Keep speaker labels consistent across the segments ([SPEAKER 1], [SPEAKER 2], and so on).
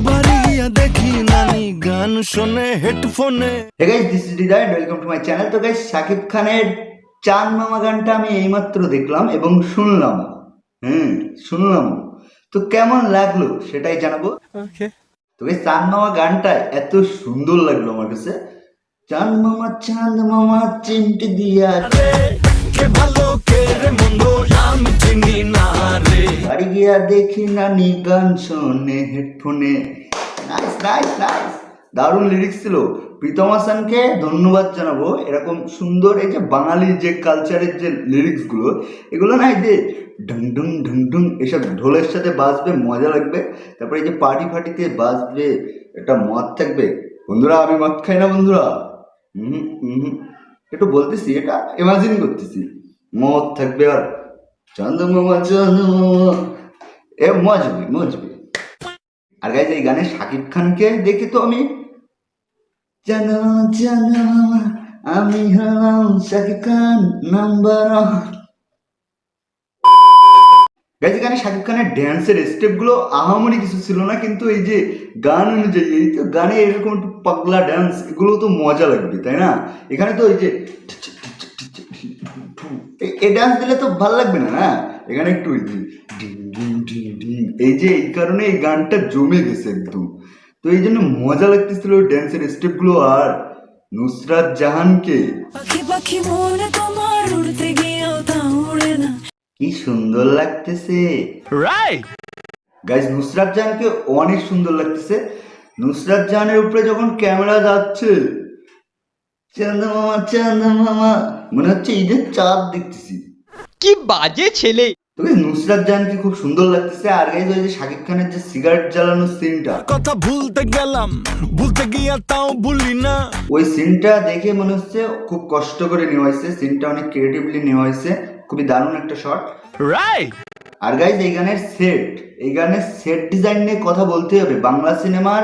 [SPEAKER 1] বাড়ি গিয়া দেখি নানি গান শোনে হেডফোনে।
[SPEAKER 2] Hey guys, this is Hidayat and welcome to my channel. তো guys, শাকিব খানের চাঁদ মামা গানটা আমি এইমাত্র দেখলাম এবং শুনলাম। শুনলাম। তো কেমন লাগলো সেটাই জানাবো। তো guys, চাঁদ মামা গানটা এত সুন্দর লাগলো আমার কাছে। চাঁদ মামা চিমটি দিয়া
[SPEAKER 1] কে ভালো কে রে মন্দ আমি চিনি না রে।
[SPEAKER 2] বাড়ি গিয়া দেখি নানি গান শোনে হেডফোনে। নাইস নাইস নাইস, দারুণ লিরিক্স ছিল। প্রীতম হাসানকে ধন্যবাদ জানাবো। এরকম সুন্দর এই যে বাঙালির যে কালচারের যে লিরিক্সগুলো, এগুলো না এই যে ঢং ঢং ঢং ঢং এসব ঢোলের সাথে বাজবে, মজা লাগবে। তারপরে এই যে পার্টি ফার্টিতে বাজবে, একটা মদ থাকবে। বন্ধুরা আমি মদ খাই না বন্ধুরা, একটু বলতেছি, এটা ইমাজিন করতেছি। মদ থাকবে আর চন্দ্রমামা এ মজবে। আর গাইজ এই গানে শাকিব খানকে দেখে তো আমি জানো আমি হলাম শাকিব খান নাম্বার। গাইজ এখানে শাকিব খানের ড্যান্সের স্টেপগুলো আহামরি কিছু ছিল না, কিন্তু এই যে গান অনুযায়ী এই তো গানে এরকম একটু পাগলা ড্যান্স, এগুলো তো মজা লাগবে তাই না? এখানে তো এই যে এই ডান্স দিলে তো ভালো লাগবে না, না? এখানে একটু এই যে এই কারণে এই গানটা জমে গেছে একদম। তো এই জন্য মজা লাগতেছিল ড্যান্সের স্টেপগুলো। আর নুসরাত জাহানকে কি সুন্দর লাগতেছে,
[SPEAKER 1] রাইট
[SPEAKER 2] গাইজ। নুসরাত জাহানকে অনেক সুন্দর লাগতেছে। নুসরাত জাহানের উপরে যখন ক্যামেরা যাচ্ছে, চাঁদ মামা মনে হচ্ছে ঈদের চাঁদ দেখতেছি।
[SPEAKER 3] কি বাজে ছেলে।
[SPEAKER 2] তবে নুসরাত জাহানকে খুব সুন্দর লাগতেছে। আর গাইজ ওই যে শাকিব খানের যে সিগারেট জ্বালানোর সিনটা,
[SPEAKER 1] কথা ভুলতে গেলাম, ভুলতে গিয়া তাও ভুলি না।
[SPEAKER 2] ওই সিনটা দেখে মনে হচ্ছে খুব কষ্ট করে নেওয়া হয়েছে। সিনটা অনেক ক্রিয়েটিভলি নেওয়া হয়েছে, খুবই দারুণ একটা শট।
[SPEAKER 1] রাইট।
[SPEAKER 2] আর গাইজ এই গানের সেট ডিজাইন নিয়ে কথা বলতে হবে। বাংলা সিনেমার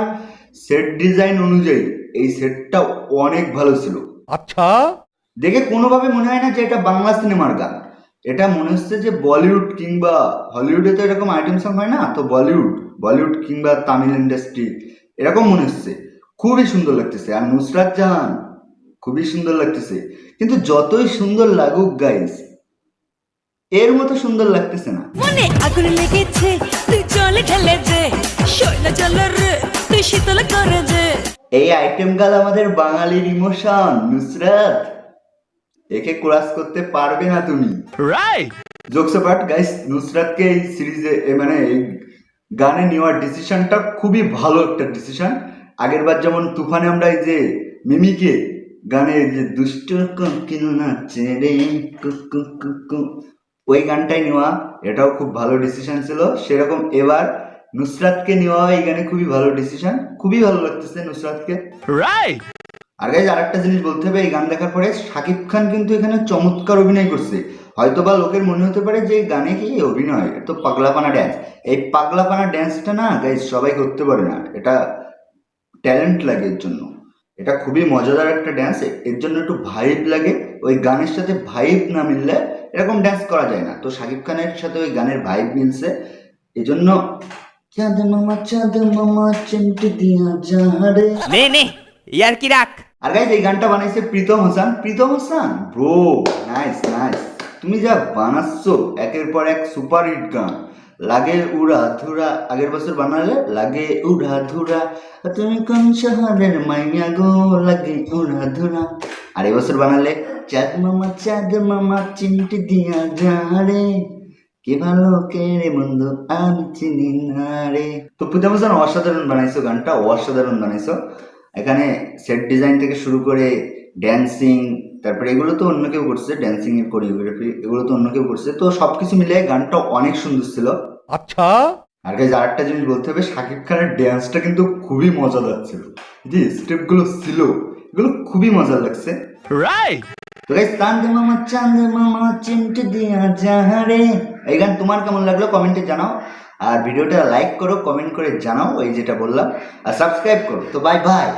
[SPEAKER 2] সেট ডিজাইন অনুযায়ী এই সেটটা অনেক ভালো ছিল।
[SPEAKER 1] আচ্ছা,
[SPEAKER 2] দেখে কোনোভাবে মনে হয় না যে এটা বাংলা সিনেমার গান। এটা মনে হচ্ছে যে বলিউড কিংবা হলিউডে তো এরকম আইটেম সং হয় না, তো বলিউড কিংবা তামিল ইন্ডাস্ট্রি এরকম মনে হচ্ছে। খুবই সুন্দর লাগতেছে। আর নুসরাত জাহান খুবই সুন্দর লাগতেছে, কিন্তু যতই সুন্দর লাগুক গাইস, এর মতো সুন্দর লাগতেছে না।
[SPEAKER 4] মনে আগুন লেগেছে, তুই চলে ঢেলে দে, শৈলা জল রে তুই শীতল করে দে।
[SPEAKER 2] এই আইটেম গাল আমাদের বাঙালির ইমোশন। নুসরাত, একে ক্রস করতে পারবে না তুমি।
[SPEAKER 1] রাইট।
[SPEAKER 2] জোকস অ্যাপার্ট গাইস, নুসরাতকে এই সিরিজে মানে এই গানে নেওয়ার ডিসিশনটা খুবই ভালো একটা ডিসিশন। আগের বার যেমন তুফানে আমরা এই যে মিমিকে গানে যে দুষ্ট কিনো নাচে রে কুকু, ওই গানটাই নেওয়া, এটাও খুব ভালো ডিসিশন ছিল। সেরকম এবার নুসরাতকে নেওয়া এই গানে খুবই ভালো ডিসিশন। খুবই ভালো লাগতেছে নুসরাতকে।
[SPEAKER 1] রাইট।
[SPEAKER 2] আর গাইজ আরেকটা জিনিস বলতে হবে, এই গান দেখার পরে শাকিব খান কিন্তু এখানে চমৎকার অভিনয় করছে। হয়তোবা লোকের মনে হতে পারে যে এই গানে কি অভিনয়, তো পাগলাপানা ড্যান্স। এই পাগলাপানা ড্যান্সটা না গাইজ সবাই করতে পারে না, এটা ট্যালেন্ট লাগে এর জন্য। এটা খুবই মজাদার একটা ড্যান্স, এর জন্য একটু ভাইব লাগে। ওই গানের সাথে ভাইব না মিললে এরকম ড্যান্স করা যায় না। তো শাকিব খানের সাথে ওই গানের ভাইব মিলছে, এই জন্য চাঁদ মামা চিমটি দিয়া যাহারে
[SPEAKER 3] নে ইয়ার কি রাখ।
[SPEAKER 2] আর গাইজ এই গানটা বানাইছে প্রীতম হাসান ব্রো। নাইস। তুমি যা বানাচ্ছ একের পর এক সুপার হিট গান। লাগে উড়া ধুরা, আগের বছর বানালে লাগে উড়া ধুরা, তুমি কোন শহরের মাইয়া গো লাগে উড়া ধুরা। আর এবছর বানালে চাঁদ মামা চিমটি দিয়া যারে, কি ভালো কে রে বন্ধু আমি চিনি না রে। তো প্রীতম হাসান অসাধারণ বানাইছো গানটা, অসাধারণ বানাইছো। এখানে সেট ডিজাইন থেকে শুরু করে ড্যান্সিং, তারপরে এগুলো তো অন্য কেউ করছে, ড্যান্সিং এর কোরিওগ্রাফি এগুলো তো অন্য কেউ করছে। তো সবকিছু মিলে গানটা অনেক সুন্দর ছিল।
[SPEAKER 1] আচ্ছা।
[SPEAKER 2] আর গাইজ আরেকটা জিনিস বলতে হবে, শাকিব খানের ড্যান্সটা কিন্তু খুবই মজাদার ছিল। যে স্টেপগুলো ছিল এগুলো খুবই মজা লাগছে।
[SPEAKER 1] রাইট।
[SPEAKER 2] তো গাইজ চাঁদ মামা চিমটি দিয়া যাহারে, এই গান তোমার কেমন লাগলো কমেন্টে জানাও। আর ভিডিওটা লাইক করো, কমেন্ট করে জানাও এই যেটা বললাম, আর সাবস্ক্রাইব করো। তো বাই বাই।